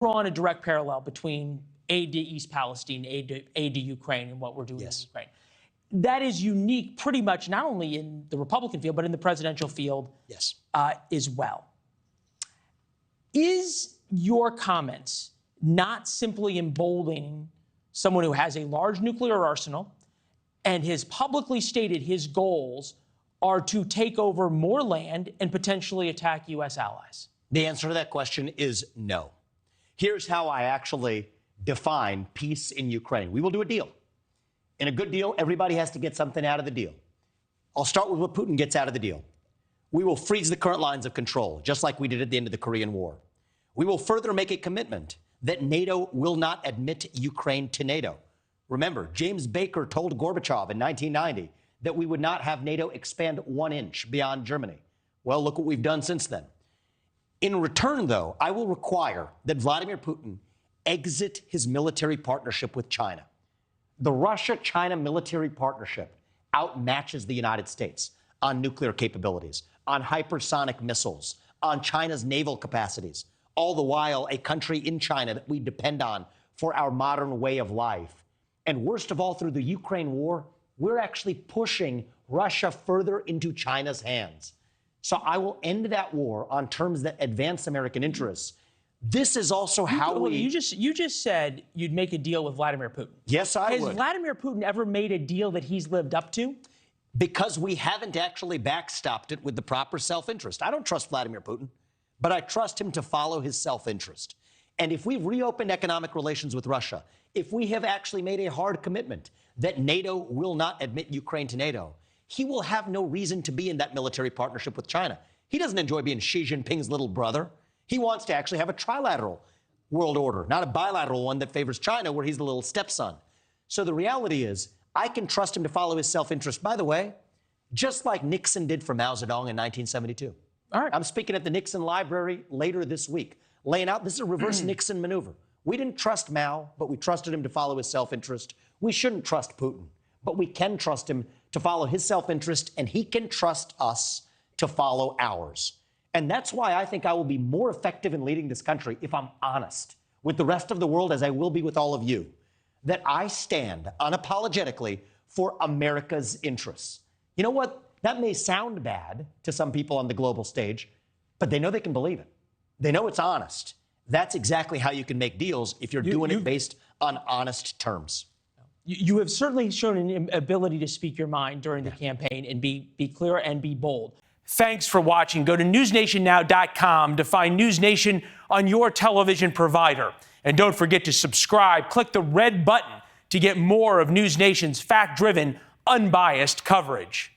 drawn a direct parallel between aid to East Palestine, aid to Ukraine, and what we're doing in Ukraine. That is unique pretty much not only in the Republican field, but in the presidential field as well. Is your comments not simply emboldening someone who has a large nuclear arsenal and has publicly stated his goals are to take over more land and potentially attack U.S. allies? The answer to that question is no. Here's how I actually define peace in Ukraine. We will do a deal. In a good deal, everybody has to get something out of the deal. I'll start with what Putin gets out of the deal. We will freeze the current lines of control, just like we did at the end of the Korean War. We will further make a commitment that NATO will not admit Ukraine to NATO. Remember, James Baker told Gorbachev in 1990 that we would not have NATO expand 1 inch beyond Germany. Well, look what we've done since then. In return, though, I will require that Vladimir Putin exit his military partnership with China. The Russia-China military partnership outmatches the United States on nuclear capabilities, on hypersonic missiles, on China's naval capacities, all the while a country in China that we depend on for our modern way of life. And worst of all, through the Ukraine war, we're actually pushing Russia further into China's hands. So I will end that war on terms that advance American interests. This is also how you just said you'd make a deal with Vladimir Putin. Yes, I would. Has Vladimir Putin ever made a deal that he's lived up to? Because we haven't actually backstopped it with the proper self-interest. I don't trust Vladimir Putin, but I trust him to follow his self-interest. And if we've reopened economic relations with Russia, if we have actually made a hard commitment that NATO will not admit Ukraine to NATO, he will have no reason to be in that military partnership with China. He doesn't enjoy being Xi Jinping's little brother. He wants to actually have a trilateral world order, not a bilateral one that favors China where he's the little stepson. So the reality is, I can trust him to follow his self-interest, by the way, just like Nixon did for Mao Zedong in 1972. All right. I'm speaking at the Nixon Library later this week, laying out this is a reverse Nixon maneuver. We didn't trust Mao, but we trusted him to follow his self-interest. We shouldn't trust Putin, but we can trust him to follow his self-interest, and he can trust us to follow ours. And that's why I think I will be more effective in leading this country if I'm honest with the rest of the world, as I will be with all of you, that I stand unapologetically for America's interests. You know what? That may sound bad to some people on the global stage, but they know they can believe it. They know it's honest. That's exactly how you can make deals if you're doing it based on honest terms. You have certainly shown an ability to speak your mind during the campaign and be clear and be bold. Thanks for watching. Go to newsnationnow.com to find NewsNation on your television provider. And don't forget to subscribe. Click the red button to get more of NewsNation's fact-driven, unbiased coverage.